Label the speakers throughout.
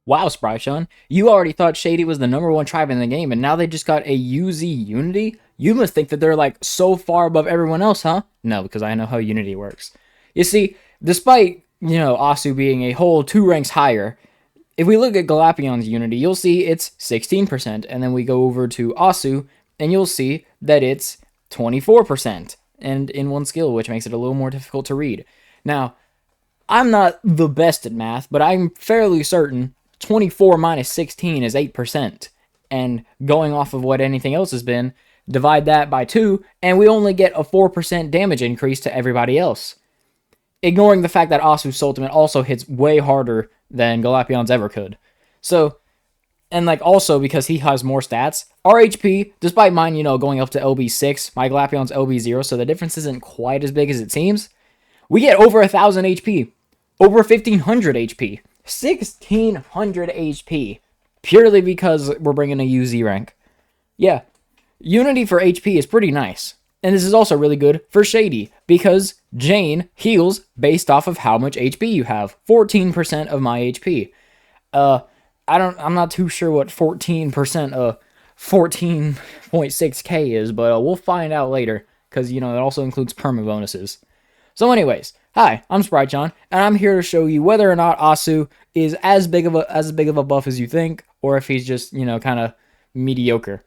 Speaker 1: Wow, Spryshon, you already thought Shady was the #1 tribe in the game, and now they just got a UZ Unity? You must think that they're like so far above everyone else, huh? No, because I know how Unity works. You see, despite, Asu being a whole 2 ranks higher, if we look at Galapion's Unity, you'll see it's 16%, and then we go over to Asu, and you'll see that it's 24%, and in one skill, which makes it a little more difficult to read. Now, I'm not the best at math, but I'm fairly certain 24 minus 16 is 8%. And going off of what anything else has been, divide that by 2, and we only get a 4% damage increase to everybody else. Ignoring the fact that Asu's Soultimate also hits way harder than Galapion's ever could. So, and like also because he has more stats, our HP, despite mine, going up to LB6, my Galapion's LB0, so the difference isn't quite as big as it seems. We get over 1,000 HP. Over 1,500 HP. 1,600 HP. Purely because we're bringing a UZ rank. Yeah. Unity for HP is pretty nice. And this is also really good for Shady, because Jane heals based off of how much HP you have. 14% of my HP. I'm not too sure what 14% of 14.6k is, but we'll find out later, because, it also includes perma bonuses. So anyways, hi, I'm Sprytron, and I'm here to show you whether or not Asu is as big of a buff as you think, or if he's just, kind of mediocre.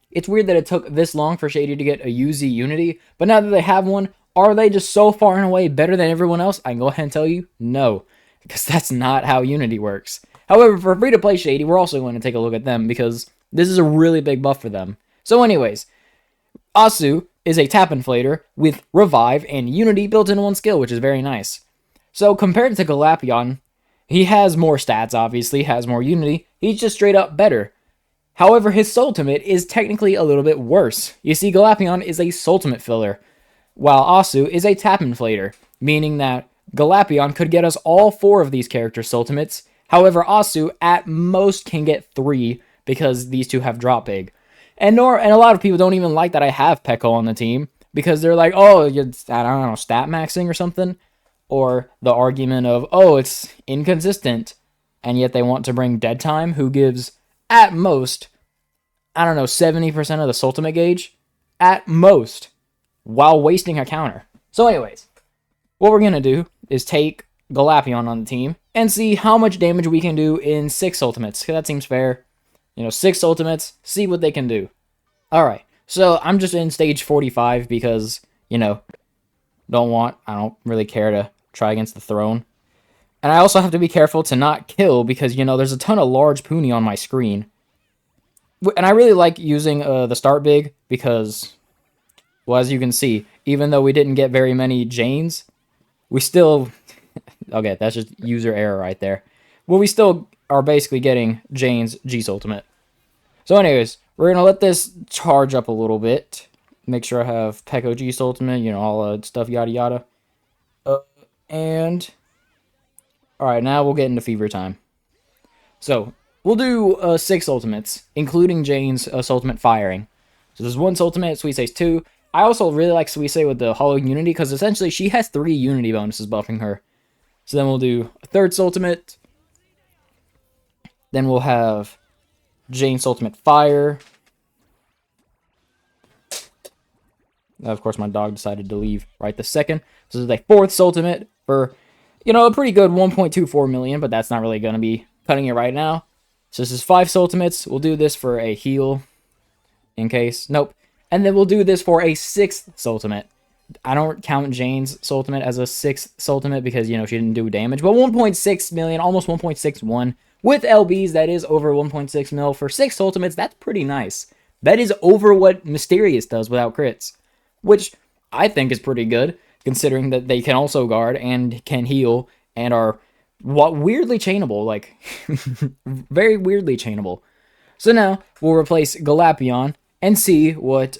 Speaker 1: It's weird that it took this long for Shady to get a UZ Unity, but now that they have one, are they just so far and away better than everyone else? I can go ahead and tell you, no, because that's not how Unity works. However, for free-to-play Shady, we're also going to take a look at them, because this is a really big buff for them. So anyways, Asu is a tap inflator with Revive and Unity built into one skill, which is very nice. So compared to Galapion, he has more stats, obviously, has more Unity, he's just straight up better. However, his Soultimate is technically a little bit worse. You see, Galapion is a Soultimate filler, while Asu is a tap inflator, meaning that Galapion could get us all 4 of these characters' Soultimates. However, Asu at most can get 3 because these two have drop big. And a lot of people don't even like that I have Peko on the team, because they're like, oh, it's, I don't know, stat maxing or something. Or the argument of, oh, it's inconsistent. And yet they want to bring Dead Time, who gives, at most, I don't know, 70% of the Soultimate gauge. At most. While wasting a counter. So anyways, what we're going to do is take Galapion on the team and see how much damage we can do in 6 Ultimates. That seems fair. 6 Ultimates, see what they can do. Alright, so I'm just in stage 45 because, I don't really care to try against the throne. And I also have to be careful to not kill because, there's a ton of large Puni on my screen. And I really like using the start big because, well, as you can see, even though we didn't get very many Janes, we still... okay, that's just user error right there. Well, we still are basically getting Jane's G-Soultimate. So anyways, we're going to let this charge up a little bit. Make sure I have Peko G-Soultimate, all that stuff, yada yada. And... alright, now we'll get into fever time. So, we'll do 6 Ultimates, including Jane's Soultimate firing. So there's 1 Soultimate, Suise's 2. I also really like Suise with the Hollow Unity, because essentially she has 3 Unity bonuses buffing her. So then we'll do a 3rd Soultimate. Then we'll have Jane's Soultimate Fire. Of course, my dog decided to leave right this second. So this is a 4th Soultimate for, a pretty good 1.24 million, but that's not really going to be cutting it right now. So this is 5 Soultimates. We'll do this for a heal in case. Nope. And then we'll do this for a 6th Soultimate. I don't count Jane's Soultimate as a 6th Soultimate because, she didn't do damage. But 1.6 million, almost 1.61. With LBs, that is over 1.6 mil. For 6 Ultimates, that's pretty nice. That is over what Mysterious does without crits. Which I think is pretty good, considering that they can also guard and can heal and are weirdly chainable. Like, very weirdly chainable. So now, we'll replace Galapion and see what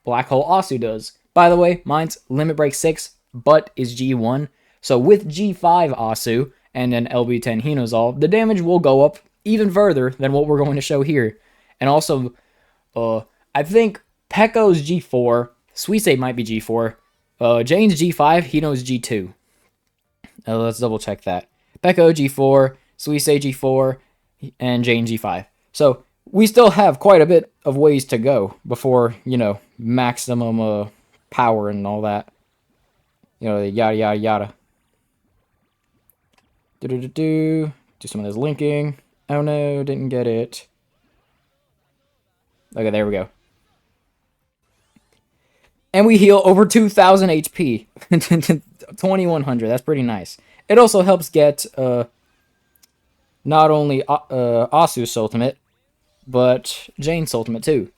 Speaker 1: Black Hole Asu does. By the way, mine's Limit Break 6, but is G1. So with G5 Asu and an LB10 Hinozol, the damage will go up even further than what we're going to show here. And also, I think Peko's G4, Suise might be G4, Jane's G5, Hino's G2. Let's double check that. Peko G4, Suisei G4, and Jane G5. So we still have quite a bit of ways to go before, you know, maximum power and all that. You know, yada yada yada. Do some of this linking. Oh no, didn't get it. Okay, there we go. And we heal over 2,000 HP. 2,100, that's pretty nice. It also helps get not only Asu's Soultimate, but Jane's Soultimate too,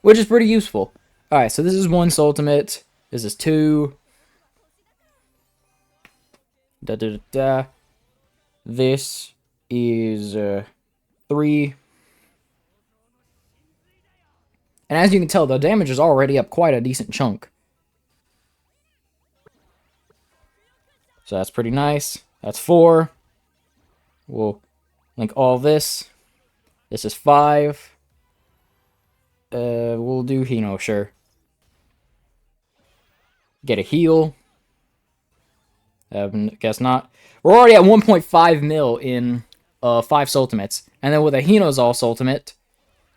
Speaker 1: which is pretty useful. Alright, so this is one Soultimate. This is two. This is 3. And as you can tell, the damage is already up quite a decent chunk. So that's pretty nice. That's 4. We'll link all this. This is 5. We'll do Hino, sure. Get a heal. Guess not. We're already at 1.5 mil in 5 Soultimates. And then with a Hinozal Soultimate,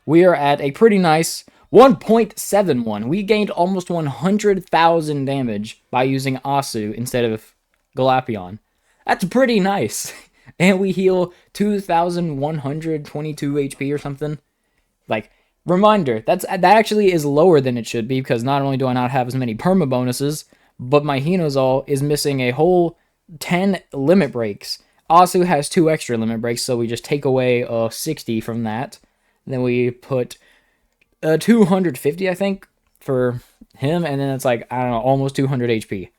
Speaker 1: we are at a pretty nice 1.71. We gained almost 100,000 damage by using Asu instead of Galapion. That's pretty nice. And we heal 2,122 HP or something. Like, reminder, that actually is lower than it should be, because not only do I not have as many perma bonuses, but my Hinozal is missing a whole 10 limit breaks. Asu has 2 extra limit breaks, so we just take away 60 from that. Then we put 250, I think, for him, and then it's like, I don't know, almost 200 HP.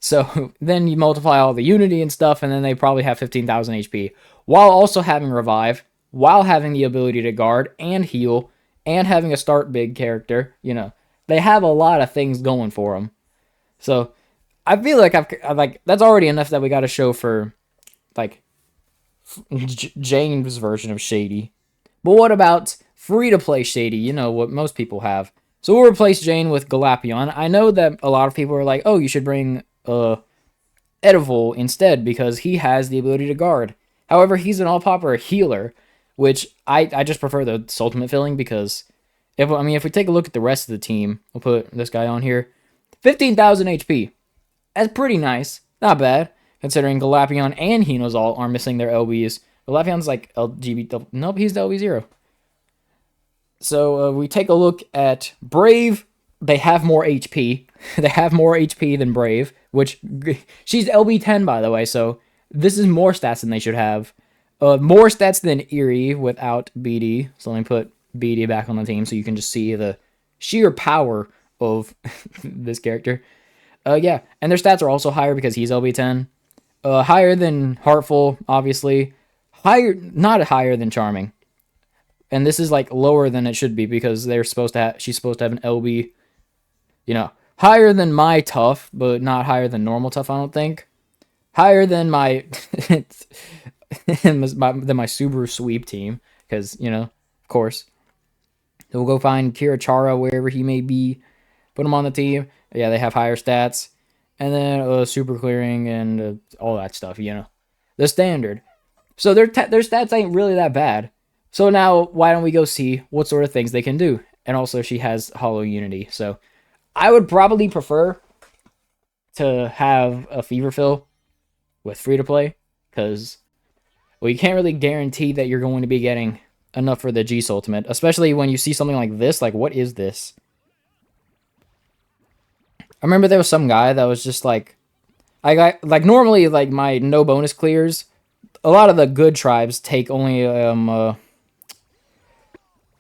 Speaker 1: So then you multiply all the unity and stuff, and then they probably have 15,000 HP, while also having revive, while having the ability to guard and heal, and having a start big character. You know, they have a lot of things going for them. So I feel like I've that's already enough that we got to show for like James' version of Shady. But what about free-to-play Shady? You know, what most people have. So we'll replace Jane with Galapion. I know that a lot of people are like, oh, you should bring Edivol instead, because he has the ability to guard. However, he's an all-popper healer, which I just prefer the Soultimate filling, because if we take a look at the rest of the team, we'll put this guy on here. 15,000 HP. That's pretty nice. Not bad, considering Galapion and Hinozal are missing their LBs. Galapion's like LGB. Nope, he's the LB0. So we take a look at Brave. They have more HP. They have more HP than Brave, which she's LB10, by the way, so this is more stats than they should have. More stats than Eerie without BD. So let me put BD back on the team so you can just see the sheer power of this character. Yeah, and their stats are also higher because he's LB10. Higher than Heartful, obviously. Not higher than Charming. And this is like lower than it should be because she's supposed to have an LB, you know, higher than my Tough, but not higher than normal Tough, I don't think. Higher than my than my Subaru Sweep team, because, you know, of course. So we'll go find Kirachara wherever he may be, put him on the team. Yeah, they have higher stats, and then super clearing and all that stuff, you know, the standard. So their stats ain't really that bad. So now, why don't we go see what sort of things they can do? And also, she has Hollow Unity. So I would probably prefer to have a Fever Fill with free-to-play, because, well, you can't really guarantee that you're going to be getting enough for the G Ultimate, especially when you see something like this. Like, what is this? I remember there was some guy that was just like, normally, like, my no bonus clears, a lot of the good tribes take only,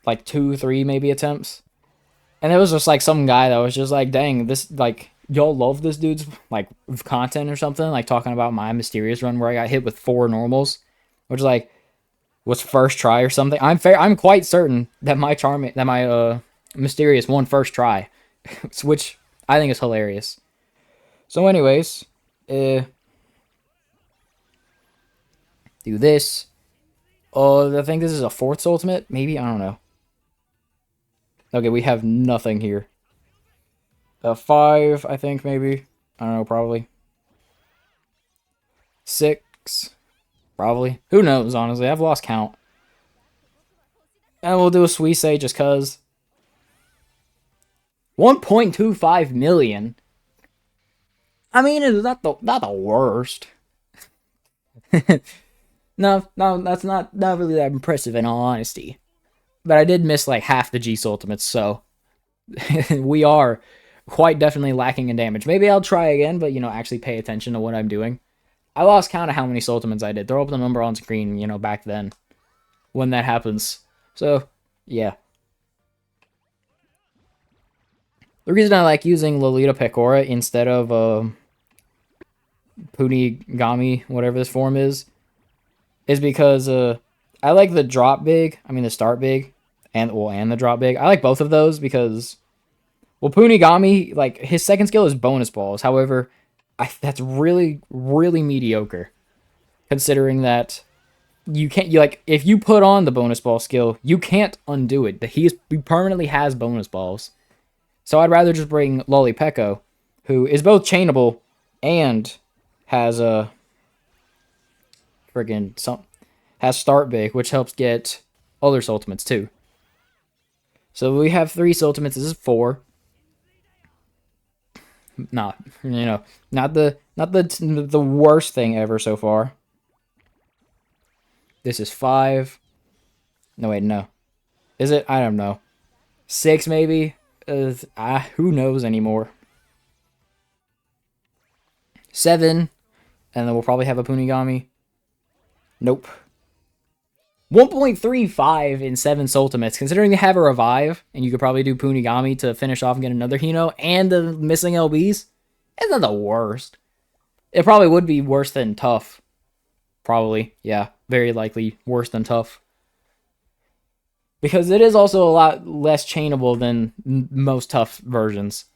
Speaker 1: like 2, 3 maybe attempts. And it was just like some guy that was just like, dang, this, like, y'all love this dude's, like, content or something, like talking about my mysterious run where I got hit with 4 normals, which, like, was first try or something. I'm quite certain that my mysterious won first try, which I think is hilarious. So anyways, do this. I think this is a 4th Ultimate, maybe, I don't know. Okay, we have nothing here. 5, I think, maybe. I don't know, probably. 6. Probably. Who knows, honestly. I've lost count. And we'll do a Suisse just cuz. 1.25 million. I mean, it's not the worst. No, that's not really that impressive in all honesty. But I did miss like half the G Ultimates, so we are quite definitely lacking in damage. Maybe I'll try again, but actually pay attention to what I'm doing. I lost count of how many Soultimates I did. Throw up the number on screen, back then when that happens. So, yeah. The reason I like using Lolita Pecora instead of Punigami, whatever this form is because I like the drop big, the start big, and the drop big. I like both of those because, Punigami, like, his second skill is bonus balls. However, that's really, really mediocre, considering that if you put on the bonus ball skill, you can't undo it. He permanently has bonus balls. So I'd rather just bring Lolly Pecco, who is both chainable and has a has start big, which helps get other Soultimates too. So we have 3 Soultimates. This is 4. Not the worst thing ever so far. This is 5. No, wait, no. Is it? I don't know. 6 maybe. Who knows anymore? 7, and then we'll probably have a Punigami. Nope. 1.35 in 7 Soultimates. Considering they have a revive, and you could probably do Punigami to finish off and get another Hino, and the missing LBs, it's not the worst. It probably would be worse than Tough. Probably, yeah. Very likely worse than Tough. Because it is also a lot less chainable than most Tough versions.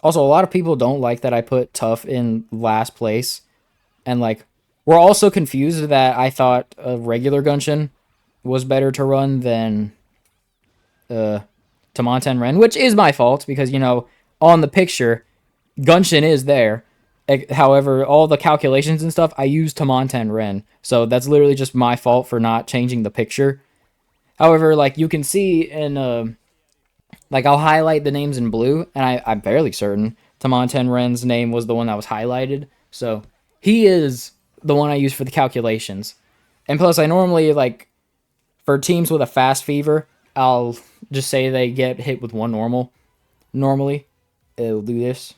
Speaker 1: Also, a lot of people don't like that I put Tough in last place. And, like, we're also confused that I thought a regular Gunshin was better to run than Tamanten Ren, which is my fault because, on the picture, Gunshin is there. However, all the calculations and stuff, I use Tamanten Ren. So that's literally just my fault for not changing the picture. However, like, you can see in... like, I'll highlight the names in blue, and I'm fairly certain Tamanten Ren's name was the one that was highlighted. So, he is the one I use for the calculations. And plus, I normally, like, for teams with a fast fever, I'll just say they get hit with 1 normal. Normally, it'll do this.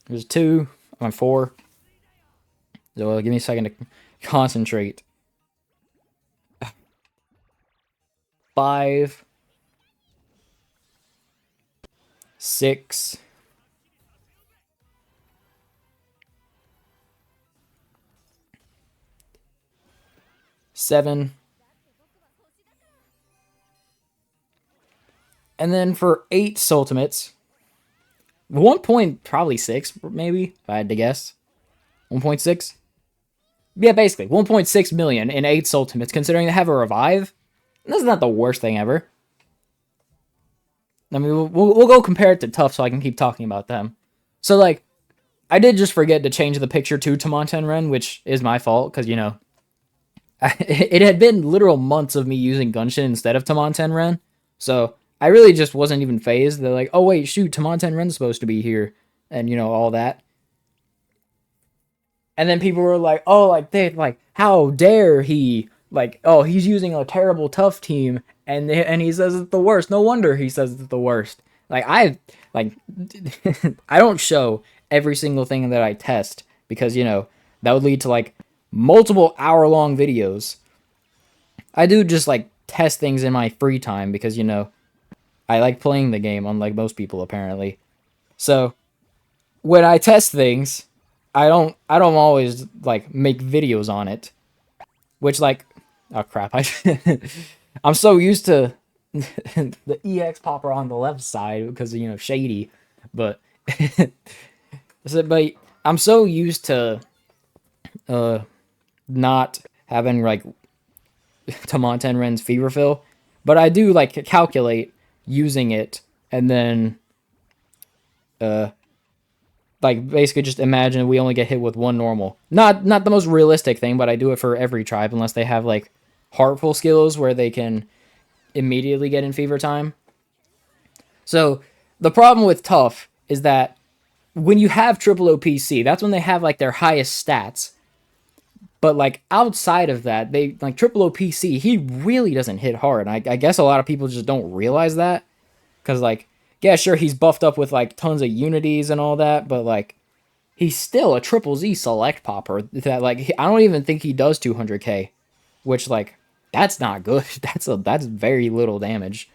Speaker 1: There's 2. I'm 4. So, give me a second to concentrate. 5, 6, 7, and then for 8 Soultimates, 1.6 maybe, if I had to guess. 1.6? Yeah, basically, 1.6 million in 8 Soultimates, considering they have a revive. That's not the worst thing ever. I mean, we'll go compare it to Tough so I can keep talking about them. So, like, I did just forget to change the picture to Tamanten Ren, which is my fault, because, it had been literal months of me using Gunshin instead of Tamanten Ren. So, I really just wasn't even phased. They're like, oh, wait, shoot, Tamanten Ren's supposed to be here. And, all that. And then people were like, oh, like, how dare he? Like, oh, he's using a terrible Tough team, and he says it's the worst. No wonder he says it's the worst. Like, I don't show every single thing that I test, because, that would lead to, like, multiple hour-long videos. I do just, like, test things in my free time, because, I like playing the game, unlike most people, apparently. So, when I test things, I don't always, like, make videos on it. Which, like... Oh, crap. I'm so used to the EX popper on the left side because, shady. But... but I'm so used to not having, like, Tamanten Ren's Fever Fill. But I do, like, calculate using it and then like basically just imagine we only get hit with one normal. Not the most realistic thing, but I do it for every tribe unless they have like heartful skills where they can immediately get in fever time. So the problem with tough is that when you have triple OPC, that's when they have like their highest stats. But like outside of that, they like triple OPC, he really doesn't hit hard. I guess a lot of people just don't realize that. Cause like, yeah, sure, he's buffed up with like tons of unities and all that, but like he's still a triple Z select popper that like I don't even think he does 200k, which like that's not good. That's very little damage.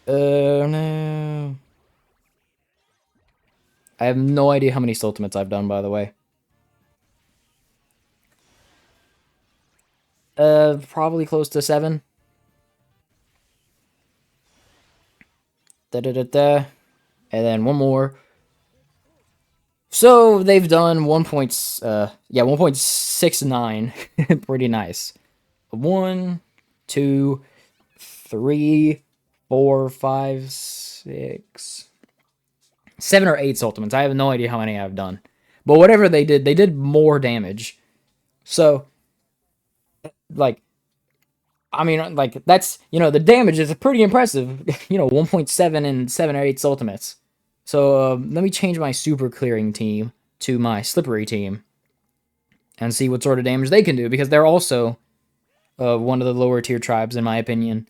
Speaker 1: No. I have no idea how many Soultimates I've done, by the way. Probably close to 7. Da da da da. And then one more. So they've done 1.69. Pretty nice. 1, 2, 3, 4, 5, 6, 7 or 8 Ultimates. I have no idea how many I've done. But whatever they did more damage. So, like, I mean, like, that's, the damage is pretty impressive. 1.7 and 7 or 8 Ultimates. So, let me change my super clearing team to my slippery team. And see what sort of damage they can do. Because they're also one of the lower tier tribes, in my opinion.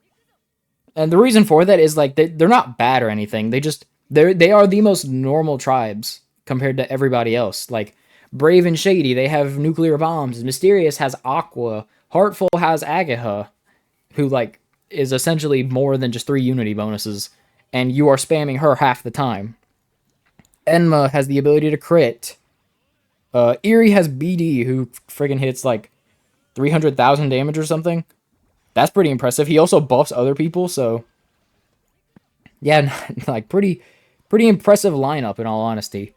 Speaker 1: And the reason for that is, like, they're not bad or anything. They are the most normal tribes compared to everybody else. Like, Brave and Shady, they have nuclear bombs. Mysterious has Aqua. Heartful has Agaha, who, like, is essentially more than just 3 unity bonuses. And you are spamming her half the time. Enma has the ability to crit. Eerie has BD, who friggin' hits, like, 300,000 damage or something. That's pretty impressive. He also buffs other people, so... yeah, like, pretty impressive lineup, in all honesty.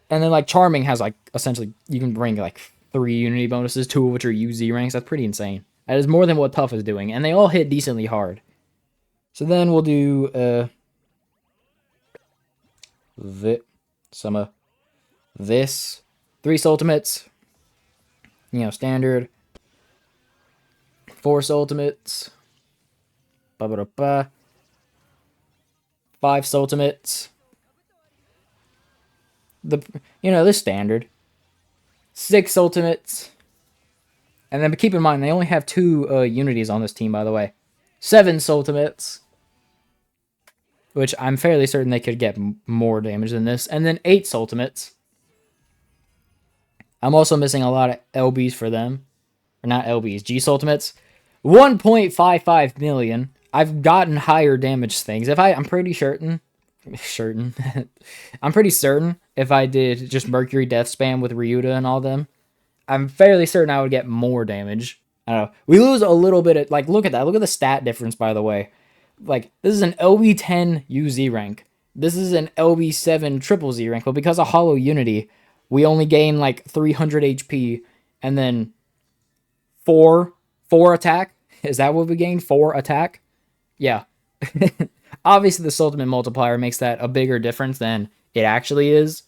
Speaker 1: And then, like, Charming has, like, essentially, you can bring, like, 3 unity bonuses, 2 of which are UZ ranks. That's pretty insane. That is more than what Tough is doing, and they all hit decently hard. So then we'll do, some of this. 3 Soultimates. Standard. 4 Soultimates. 5 Soultimates. The standard. 6 Ultimates. And then keep in mind, they only have 2 unities on this team, by the way. 7 Ultimates. Which I'm fairly certain they could get more damage than this. And then 8 Ultimates. I'm also missing a lot of LBs for them. Or not LBs, G Ultimates. 1.55 million. I've gotten higher damage things. I'm pretty certain. I'm pretty certain if I did just Mercury Death Spam with Ryuta and all them, I'm fairly certain I would get more damage. I don't know. We lose a little bit of, like, look at that. Look at the stat difference, by the way. Like, this is an LB10 UZ rank. This is an LB7 triple Z rank. But because of Hollow Unity, we only gain, like, 300 HP and then 4 attack. Is that what we gain? 4 attack? Yeah. Obviously, the Soultimate multiplier makes that a bigger difference than it actually is.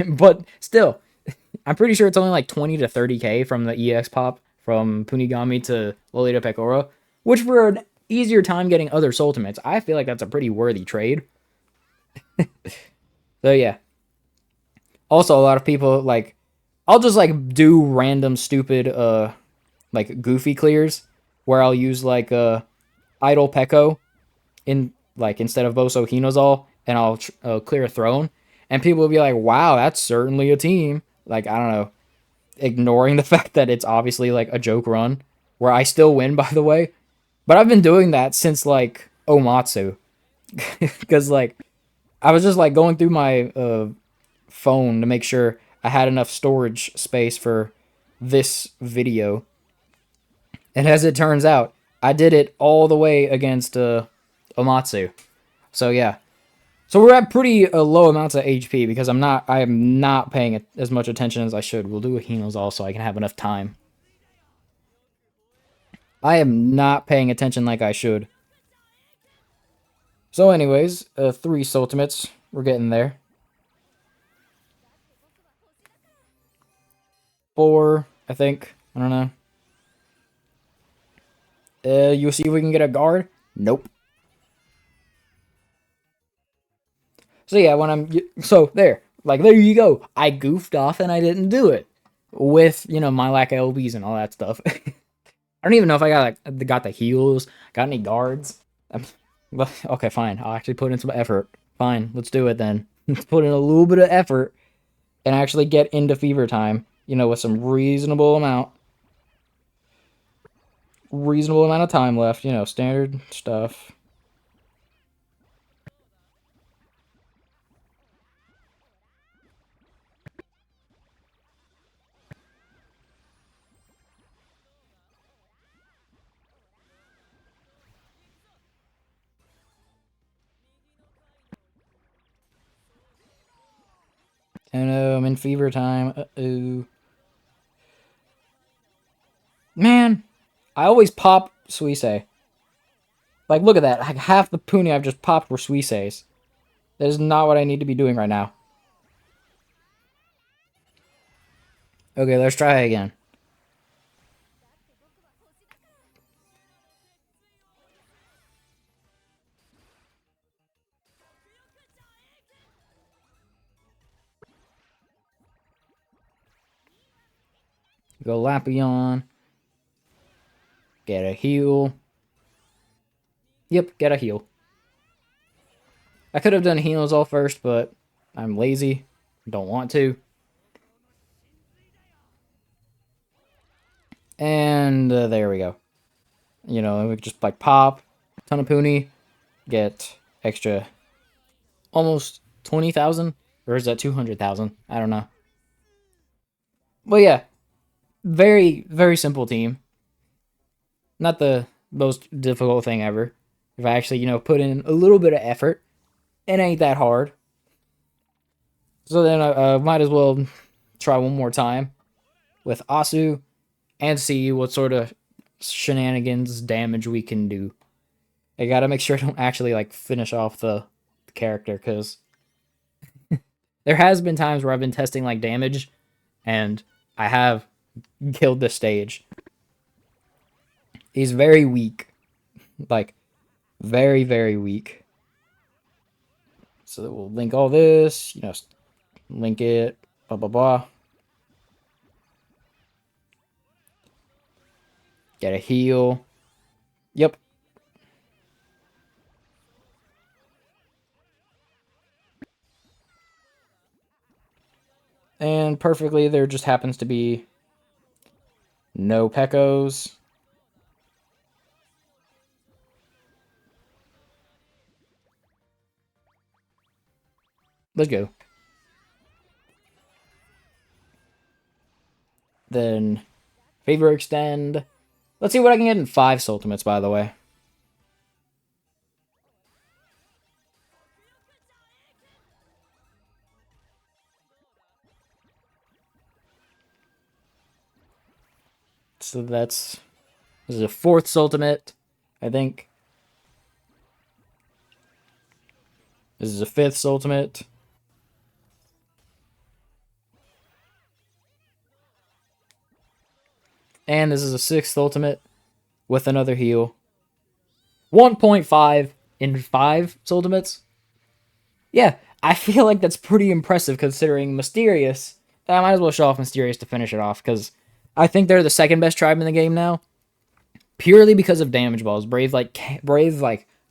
Speaker 1: But still, I'm pretty sure it's only like 20 to 30k from the EX pop from Punigami to Lolita Pecora, which for an easier time getting other Soultimates, I feel like that's a pretty worthy trade. So yeah. Also, a lot of people, like, I'll just, like, do random stupid, like, goofy clears, where I'll use, like, Idle Peko in, like, instead of Boso Hinozal, and I'll clear a throne, and people will be like, wow, that's certainly a team. Like, I don't know, ignoring the fact that it's obviously, like, a joke run, where I still win, by the way. But I've been doing that since, like, Omatsu. Because, like, I was just, like, going through my phone to make sure I had enough storage space for this video. And as it turns out, I did it all the way against Omatsu. So, yeah. So we're at pretty low amounts of HP because I am not paying as much attention as I should. We'll do a Hinos also so I can have enough time. I am not paying attention like I should. So anyways, 3 Soultimates. We're getting there. 4, I think. I don't know. You see if we can get a guard? Nope. So yeah, when so there, like there you go. I goofed off and I didn't do it with my lack of LBs and all that stuff. I don't even know if I got the heals, got any guards. Well, okay, fine. I'll actually put in some effort. Fine, let's do it then. Let's put in a little bit of effort and actually get into fever time. With some reasonable amount of time left. Standard stuff. Oh no, I'm in fever time. Uh-oh. Man, I always pop Suisse. Like, look at that. Like, half the Puni I've just popped were Suisses. That is not what I need to be doing right now. Okay, let's try again. Go Lapillon. Get a heal. Yep, get a heal. I could have done heals all first, but I'm lazy. Don't want to. And there we go. We just like pop, ton of Puni, get extra almost 20,000, or is that 200,000? I don't know. But yeah, very very simple team. Not the most difficult thing ever. If I actually put in a little bit of effort, it ain't that hard. So then I might as well try one more time with Asu and see what sort of shenanigans damage we can do. I gotta make sure I don't actually finish off the character, because there has been times where I've been testing damage and I have killed this stage. He's very weak. Very, very weak. So we'll link all this, link it, blah, blah, blah. Get a heal. Yep. And perfectly, there just happens to be no Pekos. Let's go. Then favor extend. Let's see what I can get in 5 Soultimates, by the way. So this is a 4th Soultimate, I think. This is a 5th Soultimate. And this is a 6th Ultimate with another heal. 1.5 in 5 Ultimates. Yeah, I feel like that's pretty impressive considering Mysterious. I might as well show off Mysterious to finish it off, because I think they're the 2nd best tribe in the game now. Purely because of damage balls. Brave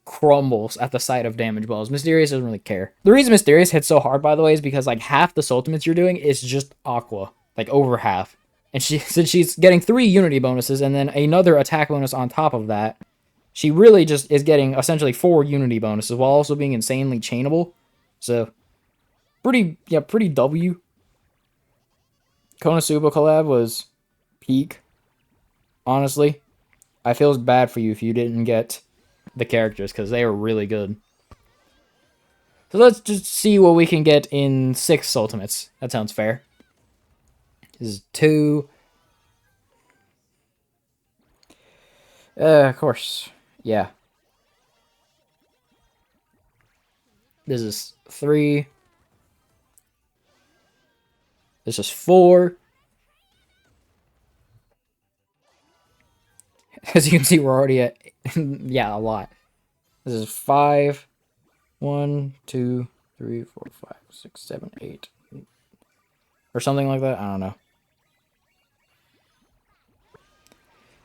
Speaker 1: crumbles at the sight of damage balls. Mysterious doesn't really care. The reason Mysterious hits so hard, by the way, is because half the Ultimates you're doing is just Aqua. Over half. And since she's getting 3 Unity bonuses and then another attack bonus on top of that, she really just is getting essentially 4 Unity bonuses while also being insanely chainable. So, pretty W. Konosuba collab was peak. Honestly, I feel bad for you if you didn't get the characters, because they were really good. So let's just see what we can get in 6 Ultimates. That sounds fair. This is 2. Of course. Yeah. This is 3. This is 4. As you can see, we're already at, yeah, a lot. This is 5. 1, 2, 3, 4, 5, 6, 7, 8. Or something like that. I don't know.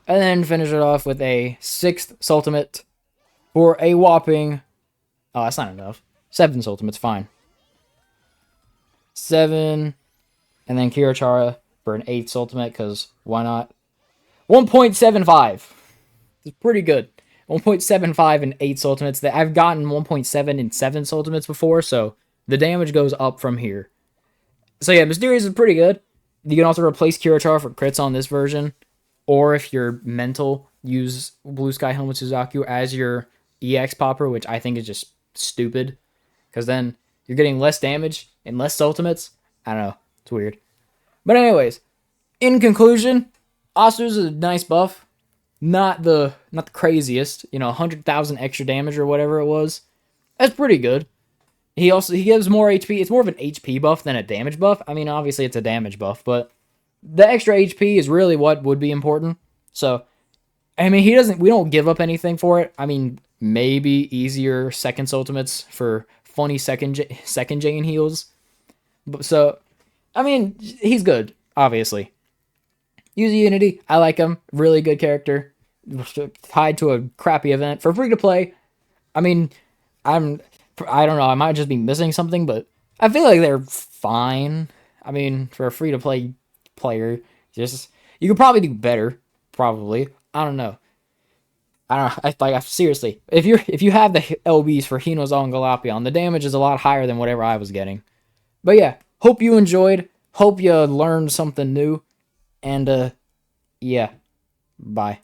Speaker 1: And then finish it off with a 6th Soultimate for a whopping... Oh, that's not enough. 7 Soultimates, fine. 7. And then Kirachara for an 8th Soultimate, because why not? 1.75. It's pretty good. 1.75 and 8 Soultimates. That I've gotten 1.7 and 7 Soultimates before, so the damage goes up from here. So yeah, Mysterious is pretty good. You can also replace Kirachara for crits on this version. Or if you're mental, use Blue Sky Helmet Suzaku as your EX popper, which I think is just stupid. Because then you're getting less damage and less Soultimates. I don't know. It's weird. But anyways, in conclusion, Asu's a nice buff. Not the craziest. 100,000 extra damage or whatever it was. That's pretty good. He gives more HP. It's more of an HP buff than a damage buff. I mean, obviously it's a damage buff, but the extra HP is really what would be important. So, I mean, we don't give up anything for it. I mean, maybe easier second Ultimates for funny second Jane heals. So, I mean, he's good, obviously. Use Unity. I like him. Really good character. Tied to a crappy event. For free to play, I mean, I don't know. I might just be missing something, but I feel like they're fine. I mean, for a free to play player, you could probably do better. Probably. I don't know. Seriously, if you have the LBs for Hinozal and Galapion, the damage is a lot higher than whatever I was getting. But yeah, hope you enjoyed. Hope you learned something new. And yeah, bye.